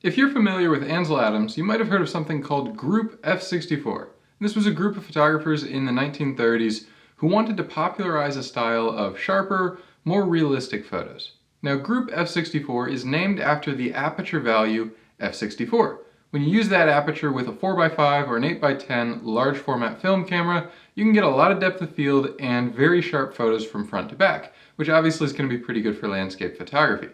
If you're familiar with Ansel Adams, you might have heard of something called Group F64. This was a group of photographers in the 1930s who wanted to popularize a style of sharper, more realistic photos. Now, Group F64 is named after the aperture value f64. When you use that aperture with a 4x5 or an 8x10 large format film camera, you can get a lot of depth of field and very sharp photos from front to back, which obviously is going to be pretty good for landscape photography.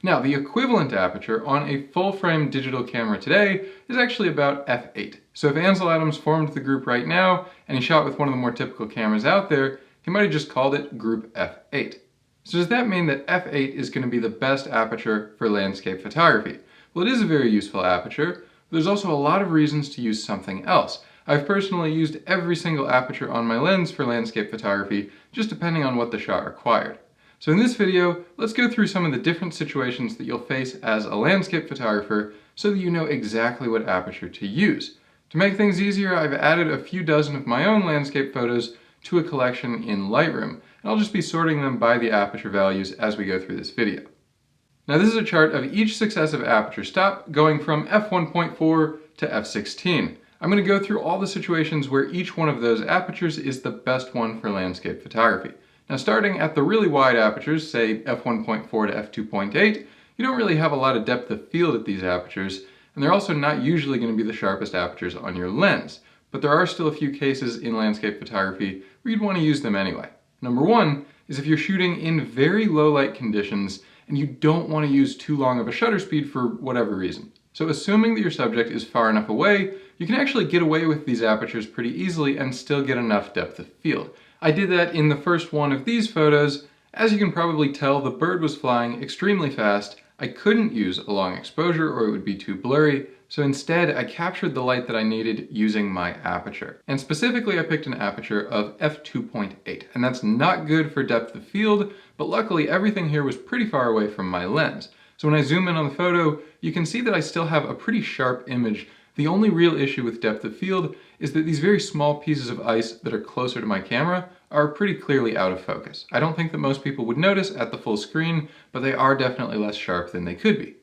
Now, the equivalent aperture on a full-frame digital camera today is actually about f8. So if Ansel Adams formed the group right now, and he shot with one of the more typical cameras out there, he might have just called it Group F8. So does that mean that f8 is going to be the best aperture for landscape photography? Well, it is a very useful aperture, but there's also a lot of reasons to use something else. I've personally used every single aperture on my lens for landscape photography, just depending on what the shot required. So in this video, let's go through some of the different situations that you'll face as a landscape photographer so that you know exactly what aperture to use. To make things easier, I've added a few dozen of my own landscape photos to a collection in Lightroom, and I'll just be sorting them by the aperture values as we go through this video. Now this is a chart of each successive aperture stop going from f1.4 to f16. I'm going to go through all the situations where each one of those apertures is the best one for landscape photography. Now starting at the really wide apertures, say f1.4 to f2.8, you don't really have a lot of depth of field at these apertures, and they're also not usually going to be the sharpest apertures on your lens. But there are still a few cases in landscape photography where you'd want to use them anyway. Number one is if you're shooting in very low light conditions and you don't want to use too long of a shutter speed for whatever reason. So assuming that your subject is far enough away, you can actually get away with these apertures pretty easily and still get enough depth of field. I did that in the first one of these photos. As you can probably tell, the bird was flying extremely fast. I couldn't use a long exposure or it would be too blurry, so instead I captured the light that I needed using my aperture. And specifically I picked an aperture of f2.8, and that's not good for depth of field, but luckily everything here was pretty far away from my lens. So when I zoom in on the photo, you can see that I still have a pretty sharp image. The only real issue with depth of field is that these very small pieces of ice that are closer to my camera are pretty clearly out of focus. I don't think that most people would notice at the full screen, but they are definitely less sharp than they could be.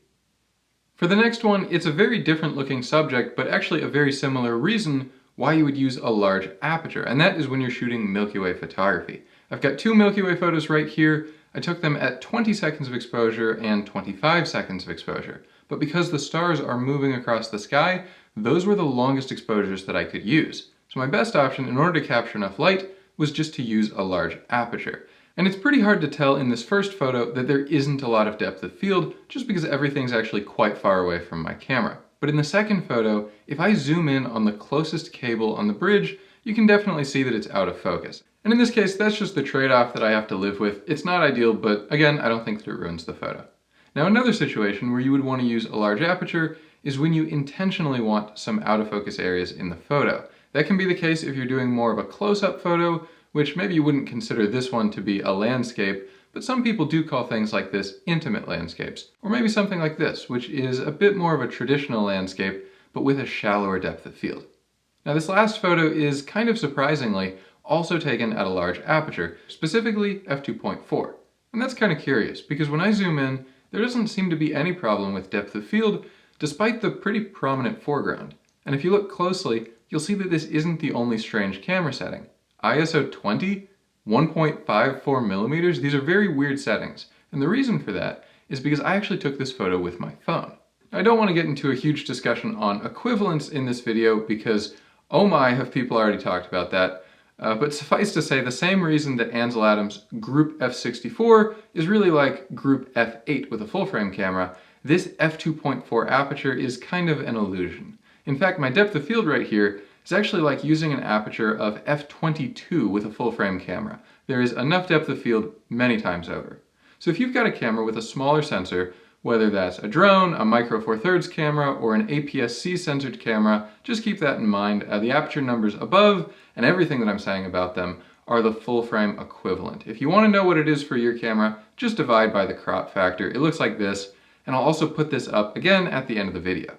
For the next one, it's a very different looking subject, but actually a very similar reason why you would use a large aperture, and that is when you're shooting Milky Way photography. I've got two Milky Way photos right here. I took them at 20 seconds of exposure and 25 seconds of exposure. But because the stars are moving across the sky, those were the longest exposures that I could use. So my best option in order to capture enough light was just to use a large aperture. And it's pretty hard to tell in this first photo that there isn't a lot of depth of field just because everything's actually quite far away from my camera. But in the second photo, if I zoom in on the closest cable on the bridge, you can definitely see that it's out of focus. And in this case, that's just the trade-off that I have to live with. It's not ideal, but again, I don't think that it ruins the photo. Now another situation where you would want to use a large aperture is when you intentionally want some out of focus areas in the photo. That can be the case if you're doing more of a close-up photo, which maybe you wouldn't consider this one to be a landscape, but some people do call things like this intimate landscapes. Or maybe something like this, which is a bit more of a traditional landscape, but with a shallower depth of field. Now this last photo is kind of surprisingly also taken at a large aperture, specifically f2.4. And that's kind of curious, because when I zoom in, there doesn't seem to be any problem with depth of field, despite the pretty prominent foreground. And if you look closely, you'll see that this isn't the only strange camera setting. ISO 20, 1.54 millimeters, these are very weird settings. And the reason for that is because I actually took this photo with my phone. Now, I don't want to get into a huge discussion on equivalence in this video because, oh my, have people already talked about that. But suffice to say, the same reason that Ansel Adams' Group F64 is really like Group F8 with a full-frame camera, this f2.4 aperture is kind of an illusion. In fact, my depth of field right here is actually like using an aperture of f22 with a full-frame camera. There is enough depth of field many times over. So if you've got a camera with a smaller sensor, whether that's a drone, a Micro Four Thirds camera, or an APS-C sensored camera, just keep that in mind. The aperture numbers above and everything that I'm saying about them are the full frame equivalent. If you want to know what it is for your camera, just divide by the crop factor. It looks like this, and I'll also put this up again at the end of the video.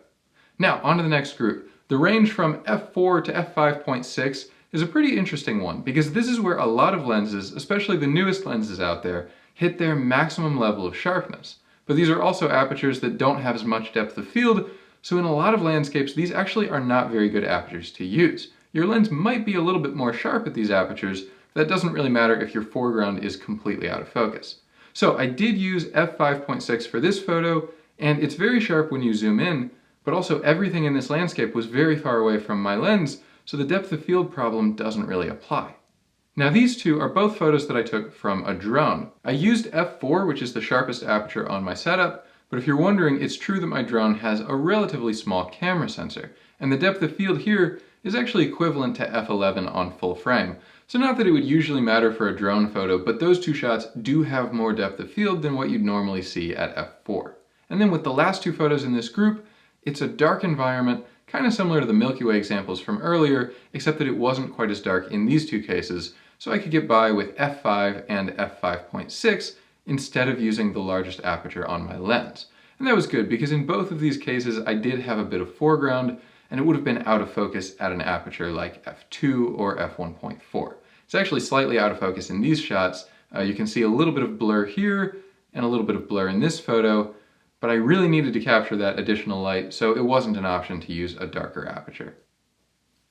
Now, on to the next group. The range from f4 to f5.6 is a pretty interesting one because this is where a lot of lenses, especially the newest lenses out there, hit their maximum level of sharpness. but these are also apertures that don't have as much depth of field, so in a lot of landscapes, these actually are not very good apertures to use. Your lens might be a little bit more sharp at these apertures, but that doesn't really matter if your foreground is completely out of focus. So I did use f5.6 for this photo, and it's very sharp when you zoom in, but also everything in this landscape was very far away from my lens, so the depth of field problem doesn't really apply. Now these two are both photos that I took from a drone. I used f4, which is the sharpest aperture on my setup, but if you're wondering, it's true that my drone has a relatively small camera sensor, and the depth of field here is actually equivalent to f11 on full frame. So not that it would usually matter for a drone photo, but those two shots do have more depth of field than what you'd normally see at f4. And then with the last two photos in this group, it's a dark environment, kind of similar to the Milky Way examples from earlier, except that it wasn't quite as dark in these two cases, so I could get by with f5 and f5.6 instead of using the largest aperture on my lens. And that was good because in both of these cases I did have a bit of foreground, and it would have been out of focus at an aperture like f2 or f1.4. It's actually slightly out of focus in these shots. You can see a little bit of blur here and a little bit of blur in this photo, but I really needed to capture that additional light, so it wasn't an option to use a darker aperture.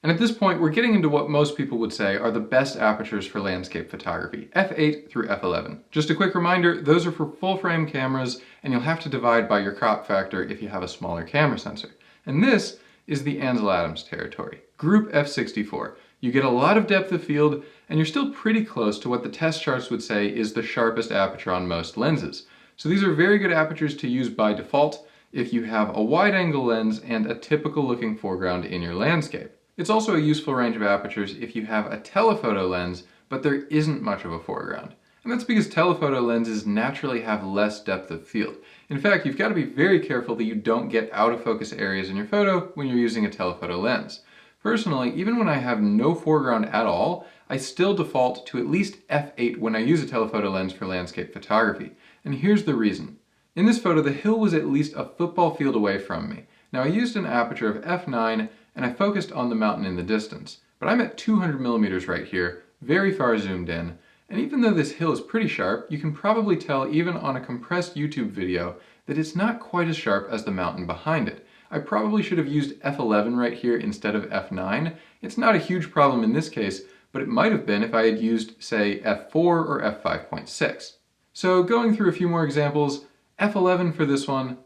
And at this point, we're getting into what most people would say are the best apertures for landscape photography, f8 through f11. Just a quick reminder, those are for full frame cameras, and you'll have to divide by your crop factor if you have a smaller camera sensor. And this is the Ansel Adams territory, group f64. You get a lot of depth of field, and you're still pretty close to what the test charts would say is the sharpest aperture on most lenses. So these are very good apertures to use by default if you have a wide-angle lens and a typical looking foreground in your landscape. It's also a useful range of apertures if you have a telephoto lens, but there isn't much of a foreground. And that's because telephoto lenses naturally have less depth of field. In fact, you've got to be very careful that you don't get out of focus areas in your photo when you're using a telephoto lens. Personally, even when I have no foreground at all, I still default to at least f8 when I use a telephoto lens for landscape photography. And here's the reason. In this photo, the hill was at least a football field away from me. Now I used an aperture of f9 and I focused on the mountain in the distance. But I'm at 200 millimeters right here, very far zoomed in, and even though this hill is pretty sharp, you can probably tell even on a compressed YouTube video that it's not quite as sharp as the mountain behind it. I probably should have used f11 right here instead of f9. It's not a huge problem in this case, but it might have been if I had used, say, f4 or f5.6. So going through a few more examples, f11 for this one,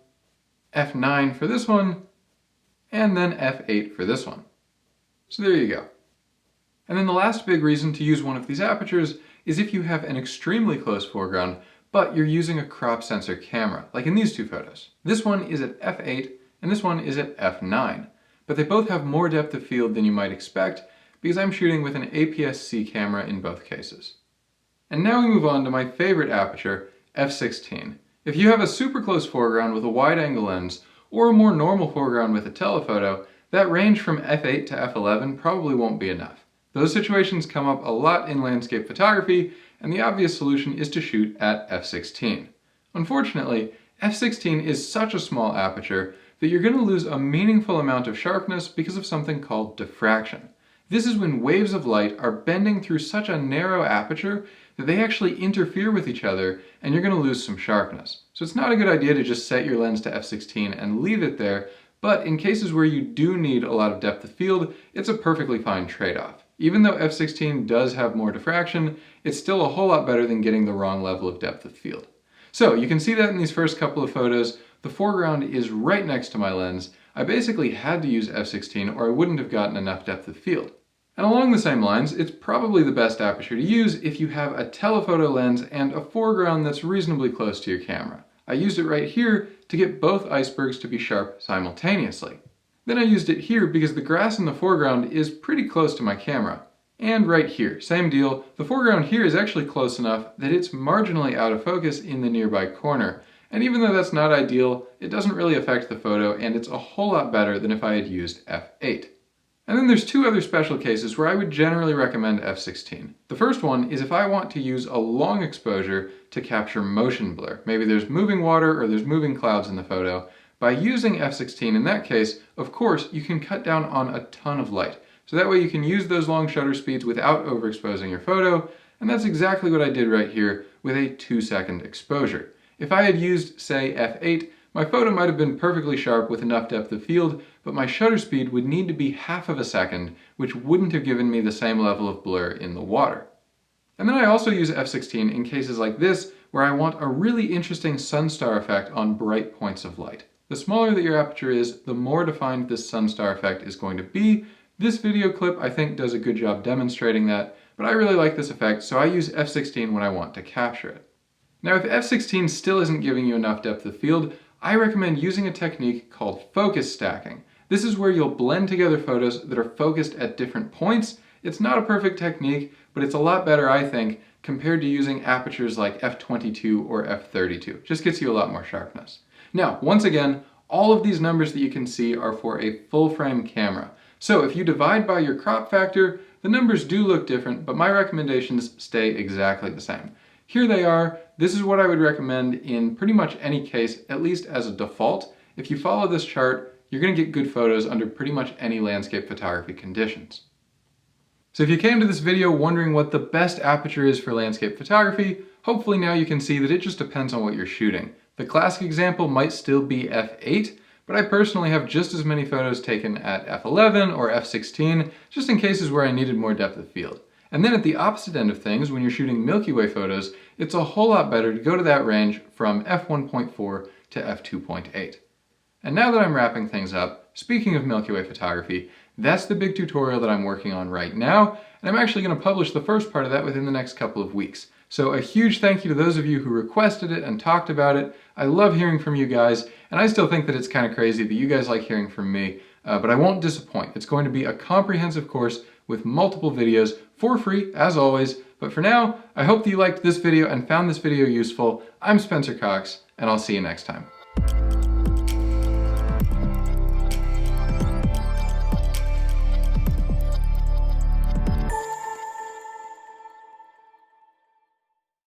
f9 for this one, and then f8 for this one. So there you go. And then the last big reason to use one of these apertures is if you have an extremely close foreground, but you're using a crop sensor camera, like in these two photos. This one is at f8, and this one is at f9, but they both have more depth of field than you might expect because I'm shooting with an APS-C camera in both cases. And now we move on to my favorite aperture, f16. If you have a super close foreground with a wide-angle lens, or a more normal foreground with a telephoto, that range from f8 to f11 probably won't be enough. Those situations come up a lot in landscape photography, and the obvious solution is to shoot at f16. Unfortunately, f16 is such a small aperture that you're going to lose a meaningful amount of sharpness because of something called diffraction. This is when waves of light are bending through such a narrow aperture that they actually interfere with each other, and you're going to lose some sharpness. So it's not a good idea to just set your lens to f16 and leave it there, but in cases where you do need a lot of depth of field, it's a perfectly fine trade-off. Even though f16 does have more diffraction, it's still a whole lot better than getting the wrong level of depth of field. So you can see that in these first couple of photos, the foreground is right next to my lens. I basically had to use f16 or I wouldn't have gotten enough depth of field. And along the same lines, it's probably the best aperture to use if you have a telephoto lens and a foreground that's reasonably close to your camera. I used it right here to get both icebergs to be sharp simultaneously. Then I used it here because the grass in the foreground is pretty close to my camera. And right here, same deal. The foreground here is actually close enough that it's marginally out of focus in the nearby corner. And even though that's not ideal, it doesn't really affect the photo, and it's a whole lot better than if I had used f8. And then there's two other special cases where I would generally recommend f16. The first one is if I want to use a long exposure to capture motion blur. Maybe there's moving water or there's moving clouds in the photo. By using f16 in that case, of course, you can cut down on a ton of light. So that way you can use those long shutter speeds without overexposing your photo, and that's exactly what I did right here with a 2-second exposure. If I had used, say, f8, my photo might have been perfectly sharp with enough depth of field, but my shutter speed would need to be half of a second, which wouldn't have given me the same level of blur in the water. And then I also use f16 in cases like this, where I want a really interesting sun-star effect on bright points of light. The smaller that your aperture is, the more defined this sun-star effect is going to be. This video clip, I think, does a good job demonstrating that, but I really like this effect, so I use f16 when I want to capture it. Now, if f16 still isn't giving you enough depth of field, I recommend using a technique called focus stacking. This is where you'll blend together photos that are focused at different points. It's not a perfect technique, but it's a lot better, I think, compared to using apertures like f22 or f32. Just gets you a lot more sharpness. Now, once again, all of these numbers that you can see are for a full-frame camera. So if you divide by your crop factor, the numbers do look different, but my recommendations stay exactly the same. Here they are. This is what I would recommend in pretty much any case, at least as a default. If you follow this chart, you're going to get good photos under pretty much any landscape photography conditions. So if you came to this video wondering what the best aperture is for landscape photography, hopefully now you can see that it just depends on what you're shooting. The classic example might still be f8, but I personally have just as many photos taken at f11 or f16, just in cases where I needed more depth of field. And then at the opposite end of things, when you're shooting Milky Way photos, it's a whole lot better to go to that range from f1.4 to f2.8. And now that I'm wrapping things up, speaking of Milky Way photography, that's the big tutorial that I'm working on right now, and I'm actually going to publish the first part of that within the next couple of weeks. So a huge thank you to those of you who requested it and talked about it. I love hearing from you guys, and I still think that it's kind of crazy that you guys like hearing from me, but I won't disappoint. It's going to be a comprehensive course with multiple videos for free, as always. But for now, I hope that you liked this video and found this video useful. I'm Spencer Cox, and I'll see you next time.